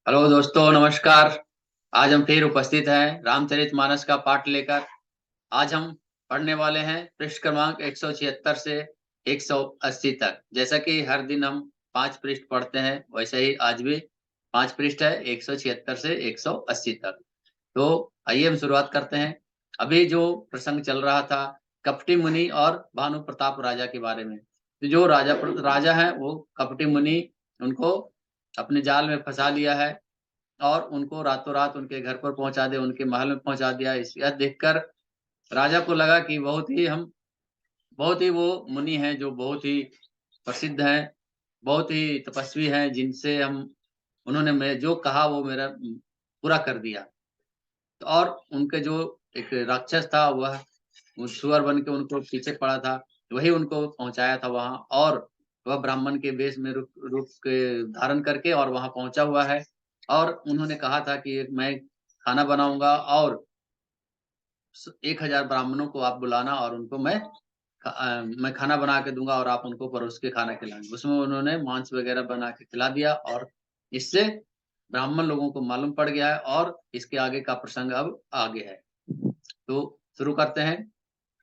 Hello दोस्तों, नमस्कार। आज हम फिर उपस्थित हैं रामचरितमानस का पाठ लेकर। आज हम पढ़ने वाले हैं पृष्ठ क्रमांक 176 से 180 तक। जैसा कि हर दिन हम 5 पृष्ठ पढ़ते हैं, वैसे ही आज भी 5 पृष्ठ है 176 से 180 तक। तो आइए हम शुरुआत करते हैं। अभी जो प्रसंग चल रहा था, कपटी मुनि और भानु प्रताप राजा के बारे में। तो जो राजा है वो कपटी मुनि, उनको अपने जाल में फंसा लिया है और उनको रातों-रात उनके घर पर पहुँचा दिया, उनके महल में पहुँचा दिया। इस यह देखकर राजा को लगा कि बहुत ही वो मुनि हैं जो बहुत ही प्रसिद्ध हैं, बहुत ही तपस्वी हैं, जिनसे हम उन्होंने मैं जो कहा वो मेरा पूरा कर दिया। तो और उनके जो एक राक्षस था, वह वो सुअर बन के उनको पीछे पड़ा था, वही उनको पहुँचाया था वहाँ। और वह ब्राह्मण के वेश में रूप रूप के धारण करके और वहाँ पहुँचा हुआ है। और उन्होंने कहा था कि मैं खाना बनाऊँगा और 1000 ब्राह्मणों को आप बुलाना और उनको मैं खाना बना के दूँगा और आप उनको परोस के खाना खिलाएँगे। उसमें उन्होंने मांस वग़ैरह बना के खिला दिया और इससे ब्राह्मण लोगों को मालूम पड़ गया है और इसके आगे का प्रसंग अब आगे है। तो शुरू करते हैं।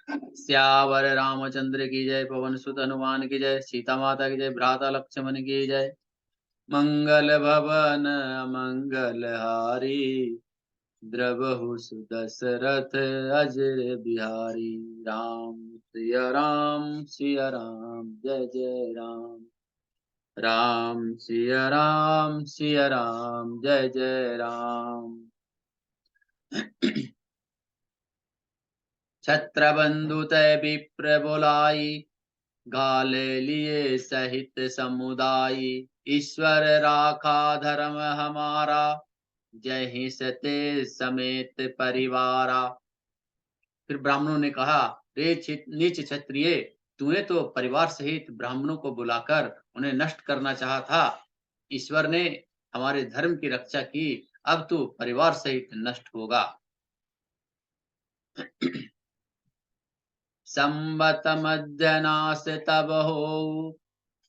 सियावर रामचंद्र की जय, पवन सुत हनुमान की जय, सीता माता की जय, भ्राता लक्ष्मण की जय। मंगल भवन मंगल हारी, द्रवहु सुदशरथ अजर बिहारी। राम सिया राम जय जय राम। सिया राम जय जय राम। छत्रबंधु तय विप्र बोलाई, गाले लिए सहित समुदायी। ईश्वर राखा धर्म हमारा, जय ही सते समेत परिवारा। फिर ब्राह्मणों ने कहा, रे नीच क्षत्रिय, तूने तो परिवार सहित ब्राह्मणों को बुलाकर उन्हें नष्ट करना चाहा था। ईश्वर ने हमारे धर्म की रक्षा की, अब तू परिवार सहित नष्ट होगा। संबत मध्यनाश तब हो,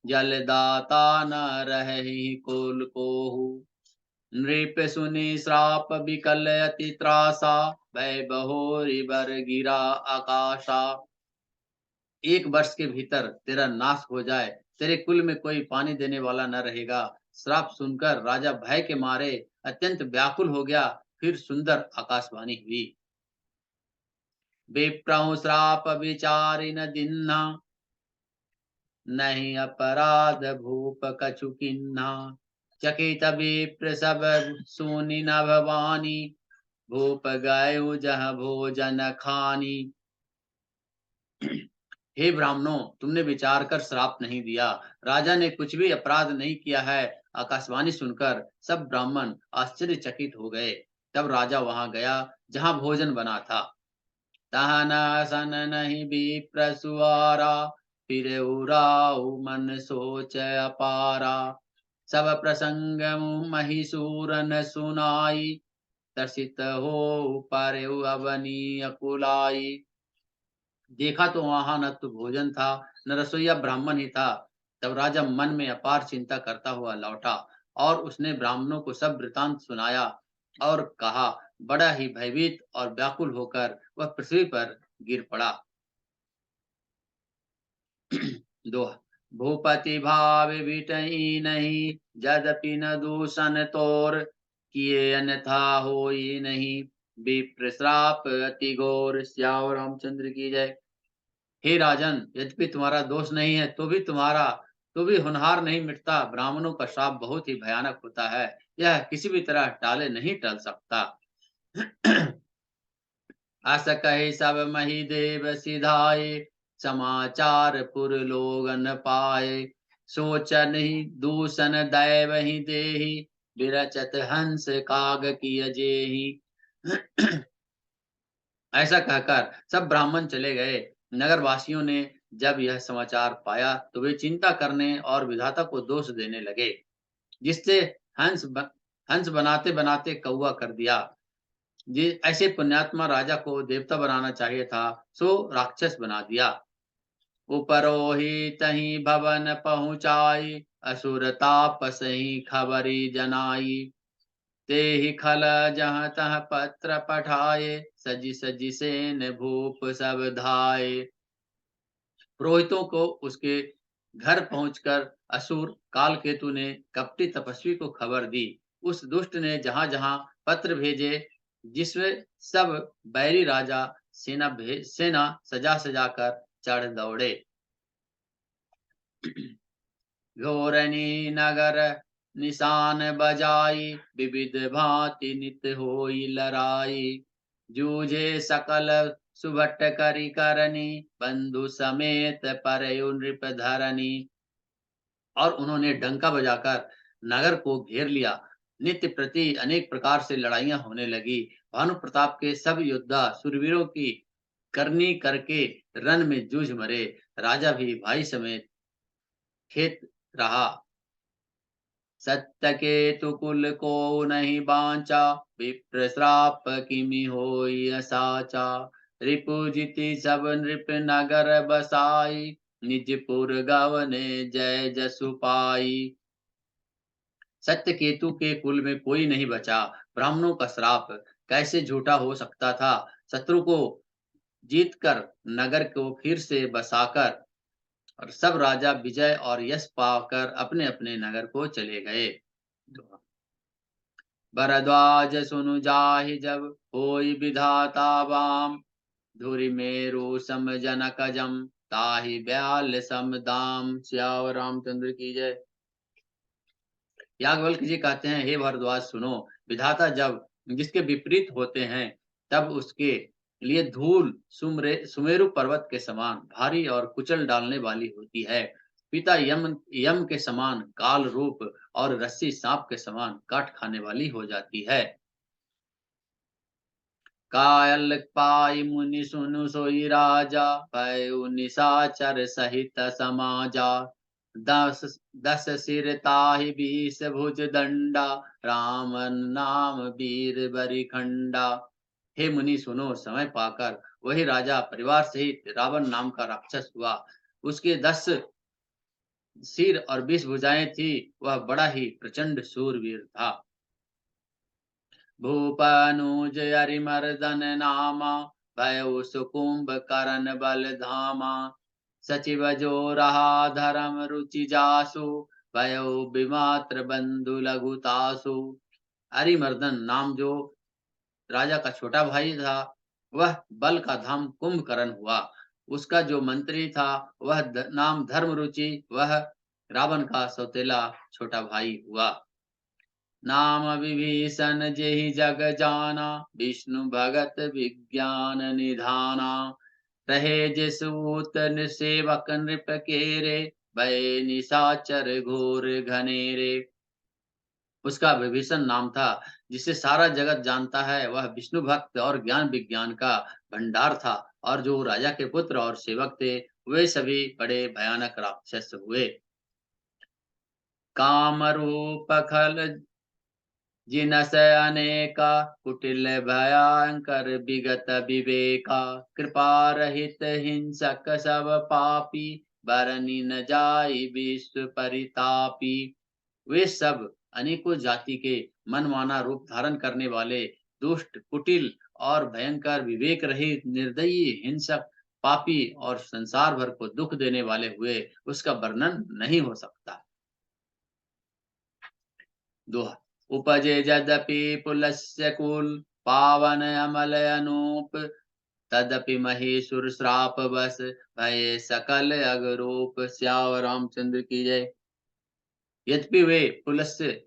जलदाता न रही कुल कोहू। नृप सुनि श्राप विकल अति त्रासा, भय बहोरी बर गिरा आकाशा। 1 वर्ष के भीतर तेरा नाश हो जाए, तेरे कुल में कोई पानी देने वाला न रहेगा। श्राप सुनकर राजा भय के मारे अत्यंत व्याकुल हो गया। फिर सुंदर आकाशवाणी हुई। विप्रहु श्राप विचारि न दिन्हा, नहीं अपराध भूप कछु किन्हा। चकित विप्र सब सुनि न भवानी, भूप गए जह भोजन खानी। हे ब्राह्मणों, तुमने विचार कर श्राप नहीं दिया। राजा ने कुछ भी अपराध नहीं किया है। आकाशवाणी सुनकर सब ब्राह्मण आश्चर्यचकित हो गए। तब राजा वहां गया जहां भोजन बना था। तहन सन नहीं विप्र सुआरा, फिर उराऊ मन सोच अपारा। सब प्रसंग महिसूर न सुनाई, त्रसित हो पर अवनी अकुलाई। देखा तो वहां न तो भोजन था, न रसोईया ब्राह्मण ही था। तब राजा मन में अपार चिंता करता हुआ लौटा और उसने ब्राह्मणों को सब वृतांत सुनाया और कहा। बड़ा ही भयभीत और व्याकुल होकर वह पृथ्वी पर गिर पड़ा। दोहा। भूपति भाव बिटही नहीं, यद्यपि न दूषण तोर, किए अन्यथा होई नहीं, विप्र श्राप अति घोर। श्याम रामचंद्र की जय। हे राजन, यद्यपि तुम्हारा दोष नहीं है तो भी होनहार नहीं मिटता। ब्राह्मणों का श्राप बहुत ही भयानक होता है, यह किसी भी तरह टाले नहीं टल सकता। अस कहि सब मही देव सिधाए, समाचार पुर लोगन पाए। सोचन ही दूषण दैव ही देही, विरचत हंस काग किय जेही। ऐसा कहकर सब ब्राह्मण चले गए। नगर वासियों ने जब यह समाचार पाया तो वे चिंता करने और विधाता को दोष देने लगे, जिससे हंस बनाते बनाते कौवा कर दिया। ऐसे पुण्यात्मा राजा को देवता बनाना चाहिए था, सो राक्षस बना दिया। उपरोही तही भवन पहुँचाई, असुर तापसही खबरी जनाई। ते ही खल जहाँ तहाँ पत्र पठाए, सजी सजी सेन भूप सब धाये। पुरोहितों को उसके घर पहुंचकर असुर कालकेतु ने कपटी तपस्वी को खबर दी। उस दुष्ट ने जहां जहां पत्र भेजे, जिसमें सब बैरी राजा सेना सजा सजा कर चढ़ दौड़े। घोरनी नगर निशान बजाई, विविध भांति नित होई लड़ाई। जूझे सकल सुभट करी करनी, बंधु समेत परयु नृप धरनी। और उन्होंने डंका बजाकर नगर को घेर लिया। नित्य प्रति अनेक प्रकार से लड़ाइयां होने लगी। भानु प्रताप के सब योद्धा सूरवीरों की करनी करके रन में जूझ मरे। राजा भी भाई समेत खेत रहा। सत्य केतु कुल को नहीं बांचा, विप्र श्राप किमि होई असाचा। रिपुजिति सब नृप नगर बसाई, निजपुर गवने जय जसु पाई। सत्य केतु के कुल में कोई नहीं बचा। ब्राह्मणों का श्राप कैसे झूठा हो सकता था। शत्रु को जीतकर नगर को फिर से बसाकर और सब राजा विजय और यश पाकर अपने अपने नगर को चले गए। भरद्वाज सुनु जाहि जब, होई विधाता वाम। धुरि मेरु सम जनक जम, ताहि ब्याल सम दाम। सियावर रामचंद्र की जय। याज्ञवल्क्य जी कहते हैं, हे भरद्वाज सुनो, विधाता जब जिसके विपरीत होते हैं, तब उसके लिए धूल सुमेरु पर्वत के समान भारी और कुचल डालने वाली होती है। पिता यम के समान काल रूप और रस्सी सांप के समान काट खाने वाली हो जाती है। कायल पाई मुनि सुनु सोई राजा, भयउ निशाचर सहित समाजा। दस दस सिर ताहि 20 भुज दंडा, राम नाम वीर बरिखंडा। हे मुनि सुनो, समय पाकर वही राजा परिवार सहित रावण नाम का राक्षस हुआ। उसके 10 सिर और 20 भुजाएं थी। वह बड़ा ही प्रचंड शूरवीर था। भूपनुज अरिमर्दन नामा, भयउ सुकुंभ करण बल धामा। सचिव जो रहा धर्म रुचि जासु, भयउ विमात्र बंधु लघुतासु। अरिमर्दन नाम जो राजा का छोटा भाई था, वह बल का धाम कुंभकर्ण हुआ। उसका जो मंत्री था, वह नाम धर्मरुचि, वह रावण का सौतेला छोटा भाई हुआ। नाम विभीषण जेहि जग जाना, विष्णु भगत विज्ञान निधाना। रहे जिसूत सेवक नृप केरे, भय निशाचर घोर घनेरे। उसका विभीषण नाम था, जिसे सारा जगत जानता है। वह विष्णु भक्त और ज्ञान विज्ञान का भंडार था। और जो राजा के पुत्र और सेवक थे, वे सभी बड़े भयानक राक्षस हुए। काम रूप खल जिनस अनेका, कुटिल भयंकर विगत विवेका। कृपा रहित हिंसक सब पापी, बरनी न जाई विश्व परितापी। वे सब अनेकों जाति के मनमाना रूप धारण करने वाले दुष्ट, कुटिल और भयंकर, विवेक रहित, निर्दयी, हिंसक, पापी और संसार भर को दुख देने वाले हुए। उसका वर्णन नहीं हो सकता। दोहा। उपजे यद्यपि पुलस्य कुल, पावन अमल अनूप। तदपि महीसुर श्राप बस, भये सकल अगरूप। श्याम रामचंद्र की जय। यद्यपि वे पुलस्य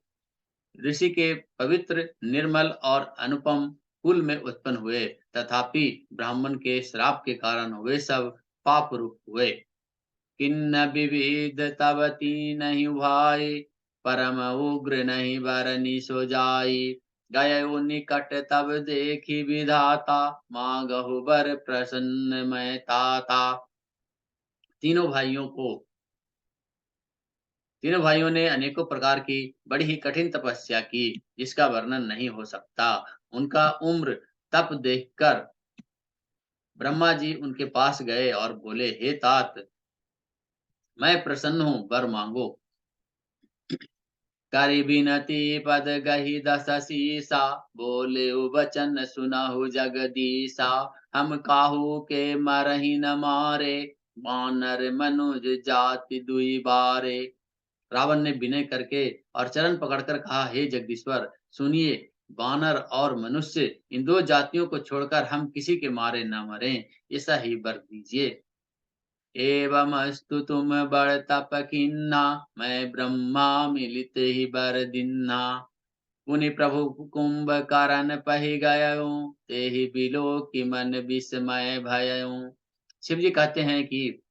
ऋषि के पवित्र, निर्मल और अनुपम कुल में उत्पन्न हुए, तथापि ब्राह्मण के श्राप के कारण वे सब पाप रूप हुए। किन्न विविध तब नहीं भाई, परम उग्र नहीं बरनी सो जाई। गयो निकट तब देखी विधाता, मांगहु बर प्रसन्न मैं ताता। तीनों भाइयों को तीनों भाइयों ने अनेकों प्रकार की बड़ी ही कठिन तपस्या की, जिसका वर्णन नहीं हो सकता। उनका उम्र तप देखकर ब्रह्मा जी उनके पास गए और बोले, हे तात, मैं प्रसन्न हूँ, वर मांगो। करि बिनती पद गही दस सीसा, बोले वचन सुनहु जगदीसा। हम काहू के मरहि न मारे, वानर मनुज जाति दुई बारे। रावण ने विनय करके और चरण पकड़कर कहा, हे जगदीश्वर सुनिए, वानर और मनुष्य इन दो जातियों को छोड़कर हम किसी के मारे न मरें, ऐसा ही वर दीजिए। एवमस्तु तुम बड़ तप किन्ना, मैं ब्रह्मा मिलित ही बर दिन्ना। पुनि प्रभु कुंभ करन पहि गयऊं, ते ही बिलो कि मन विस्मय भयऊं। शिव जी कहते हैं कि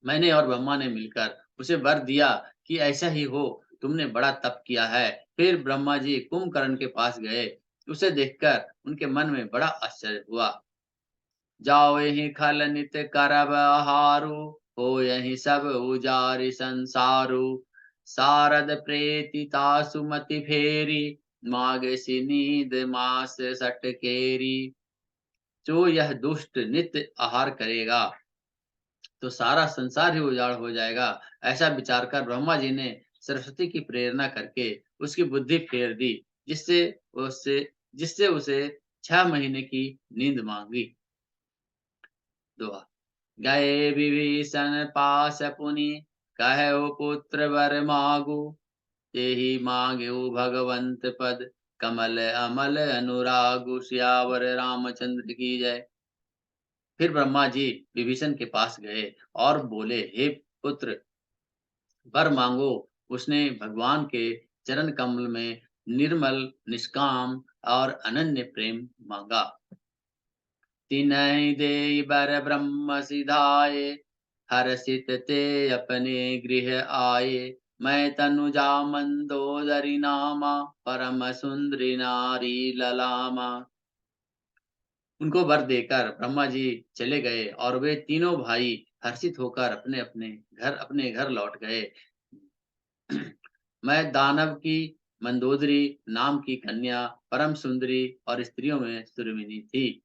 मैंने और ब्रह्मा ने मिलकर उसे वर दिया कि ऐसा ही हो, तुमने बड़ा तप किया है। फिर ब्रह्मा जी कुंभकर्ण के पास गए, उसे देखकर उनके मन में बड़ा आश्चर्य हुआ। जाओ यही खल नित करब आहारु, हो यही सब उजारि संसारु। सारद प्रेतिता सुमति फेरी, मागे सी नींद मास सटकेरी। जो यह दुष्ट नित्य आहार करेगा तो सारा संसार ही उजाड़ हो जाएगा। ऐसा विचार कर ब्रह्मा जी ने सरस्वती की प्रेरणा करके उसकी बुद्धि फेर दी, जिससे उससे जिससे उसे 6 महीने की नींद मांगी। दोहा। गए विभीषण पास पुनि, कहो पुत्र वर मागु। तेहि मांग्यो भगवंत पद, कमल अमल अनुरागु। सियावर रामचंद्र की जय। फिर ब्रह्मा जी विभीषण के पास गए और बोले, हे पुत्र वर मांगो। उसने भगवान के चरण कमल में निर्मल, निष्काम और अनन्य प्रेम मांगा। तिन्हि देई बर ब्रह्म सिधाए, हर्षित ते अपने गृह आए। मैं तनुजा मंदोदरी नामा, परम सुंदरी नारी ललामा। उनको वर देकर ब्रह्मा जी चले गए और वे तीनों भाई हर्षित होकर अपने घर लौट गए। मैं दानव की मंदोदरी नाम की कन्या परम सुंदरी और स्त्रियों में सुरमिनी थी।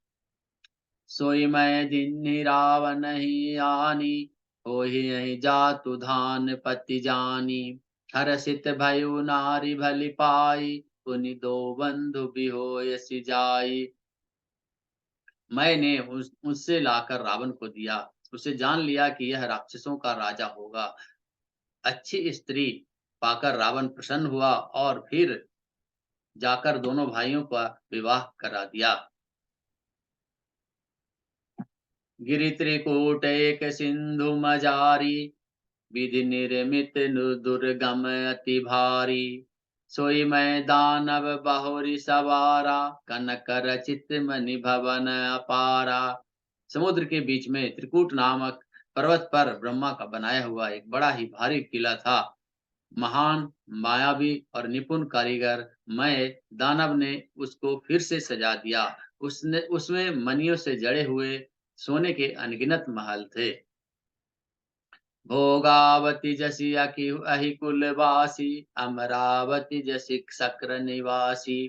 सोई मैं दिन रावण ही आनी, होहि यही जातु धान पति जानी। हर्षित भयो नारी भली पाई, पुनि दो बंधु बिहोय सिजाई। मैंने उससे लाकर रावण को दिया। उसे जान लिया कि यह राक्षसों का राजा होगा। अच्छी स्त्री पाकर रावण प्रसन्न हुआ और फिर जाकर दोनों भाइयों का विवाह करा दिया। गिरि त्रिकूट एक सिंधु मजारी, विधि निर्मित दुर्गम अति भारी। सोई मैं दानव बहुरी सवारा, कनक रचित मणि भवन अपारा। समुद्र के बीच में त्रिकूट नामक पर्वत पर ब्रह्मा का बनाया हुआ एक बड़ा ही भारी किला था। महान, मायावी और निपुण कारीगर मैं दानव ने उसको फिर से सजा दिया। उसने उसमें मणियों से जड़े हुए सोने के अनगिनत महल थे। भोगावती जसी अहि कुलवासी, अमरावती जसी शक्र निवासी।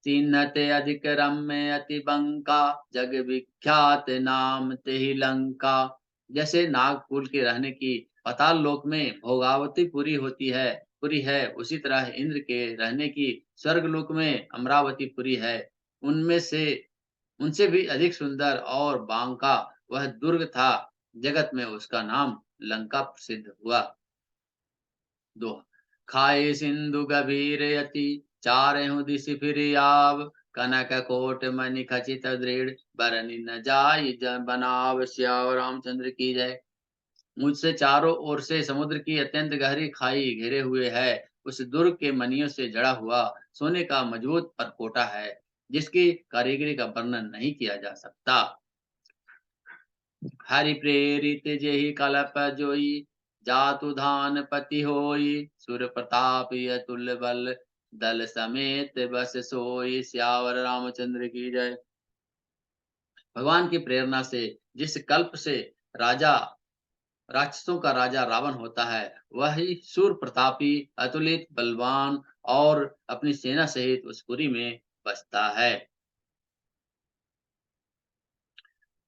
तीनते अधिक रम्य अति बंका, जग विख्यात नाम तेहि लंका। जैसे नागपुर के रहने की पाताल लोक में भोगावती पुरी है, उसी तरह इंद्र के रहने की स्वर्ग लोक में अमरावती पुरी है। उनमें से उनसे भी अधिक सुंदर और बांका वह दुर्ग था, जगत में उसका नाम लंका प्रसिद्ध हुआ। दोहा। खाए सिंधु गभीर यति, चारहु दिशि फिर आव। कनक कोट मणि खचित दृढ़, बरनि न जाई बनाव। सियावर रामचंद्र की जय। मुझसे चारों ओर से समुद्र की अत्यंत गहरी खाई घिरे हुए है। उस दुर्ग के मणियों से जड़ा हुआ सोने का मजबूत परकोटा है, जिसकी कारीगरी का वर्णन नहीं किया जा सकता। हरि प्रेरित जेहि कलप जोई, जातु धान पति होई। सुर प्रताप अतुल बल, दल समेत बस सोई। सियावर रामचंद्र की जय। भगवान की प्रेरणा से जिस कल्प से राजा राक्षसों का राजा रावण होता है, वही शूर प्रतापी, अतुलित बलवान और अपनी सेना सहित उस पुरी में बसता है।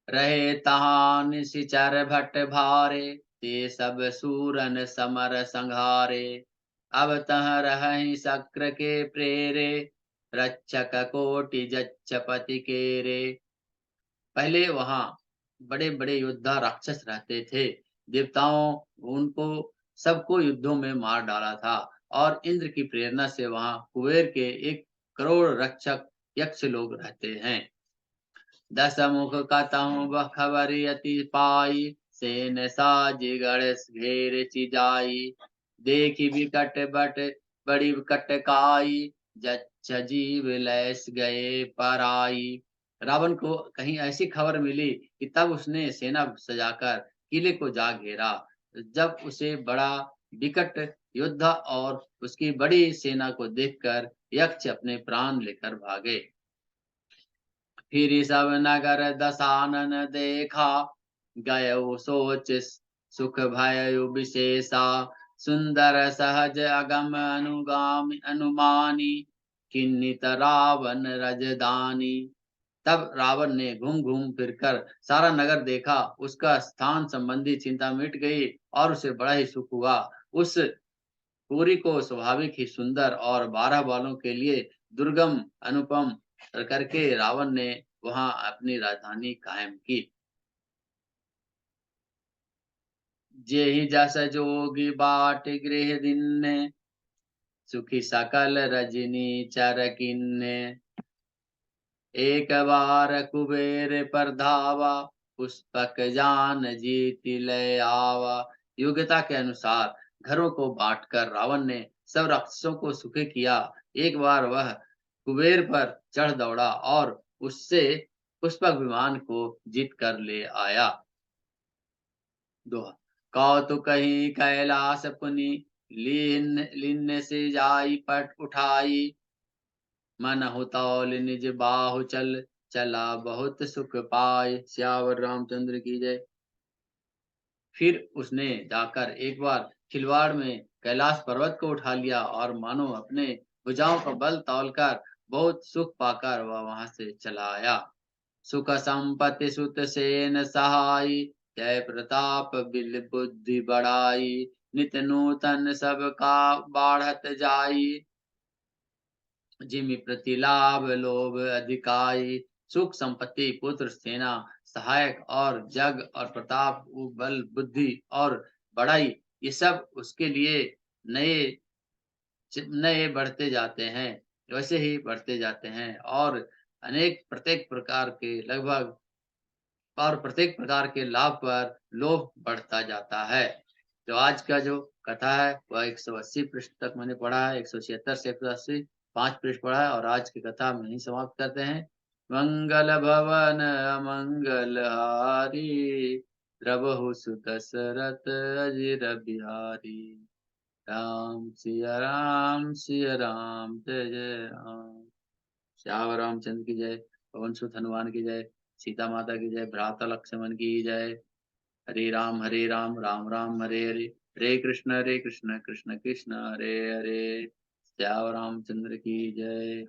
रहे तहाँ निशिचर भट्ट भारे, ते सब सूरन समर संघारे। अब तह रहहि शक्र के प्रेरे, रक्षक कोटि जच्छ पति केरे। पहले वहाँ बड़े-बड़े योद्धा राक्षस रहते थे। देवताओं उनको सबको युद्धों में मार डाला था और इंद्र की प्रेरणा से वहाँ कुबेर के 1 करोड़ रक्षक यक्ष लोग रहते हैं। दस मुख कतहु बखबरी अति पाई, सेन साजि गणेश घेर चिजाई। देखि विकट बट बड़ी कटकाई, जच्छ जीव लैस गए पराई। रावण को कहीं ऐसी खबर मिली कि तब उसने सेना सजाकर किले को जा घेरा। जब उसे बड़ा विकट योद्धा और उसकी बड़ी सेना को देखकर यक्ष अपने प्राण लेकर भागे। फिर सब नगर दसानन देखा, गयो सोच सुख भयउ विशेषा। सुंदर सहज अगम अनुगामी अनुमानी, किन्नित रावण रजदानी। तब रावण ने घूम घूम फिरकर सारा नगर देखा, उसका स्थान संबंधी चिंता मिट गई और उसे बड़ा ही सुख हुआ। उस पुरी को स्वाभाविक ही सुंदर और 12 बालों के लिए दुर्गम अनुपम करके रावण ने वहां अपनी राजधानी कायम की। जेहि जस जोगी बाट गृह दिन्ने, सुखी सकल रजनी चर किन्ने। एक बार कुबेर पर धावा, पुष्पक जान जीति लय आवा। योग्यता के अनुसार घरों को बांटकर रावण ने सब राक्षसों को सुखी किया। एक बार वह कुबेर पर चढ़ दौड़ा और उससे पुष्पक विमान को जीत कर ले आया। दोहा कौतुकहि कैलास पुनि, लीन लीन से जाई पट उठाई। मनहु तौल निज बाहु चल, चला बहुत सुख पाए। सियावर रामचंद्र की जय। फिर उसने जाकर एक बार खिलवाड़ में कैलाश पर्वत को उठा लिया और मानो अपने भुजाओं का बल तौलकर बहुत सुख पाकर वह वहां से चला आया। सुख संपत्ति सुत सेन सहाई, जय प्रताप बिल बुद्धि बढ़ाई। नित नूतन सब का बाढ़त जाई, जिमि प्रतिलाभ लोभ अधिकाई। सुख संपत्ति पुत्र सेना सहायक और जग और प्रताप बल बुद्धि और बड़ाई, ये सब उसके लिए नए नए बढ़ते जाते हैं। वैसे ही बढ़ते जाते हैं और अनेक प्रत्येक प्रकार के लगभग और प्रत्येक प्रकार के लाभ पर लोभ बढ़ता जाता है। तो आज का जो कथा है वह 180 पृष्ठ तक मैंने पढ़ा है। 176 से 180 5 पृष्ठ पढ़ा है और आज की कथा हम यहीं समाप्त करते हैं। मंगल भवन अमंगल हारी, द्रवहु सुत दशरथ अजिर बिहारी। सिया राम जय जय राम। श्याम रामचंद्र की जय। पवन सुत हनुमान की जय। सीता माता की जय। भ्राता लक्ष्मण की जय। हरे राम राम राम हरे हरे। हरे कृष्ण कृष्ण कृष्ण हरे हरे। श्याम रामचंद्र की जय।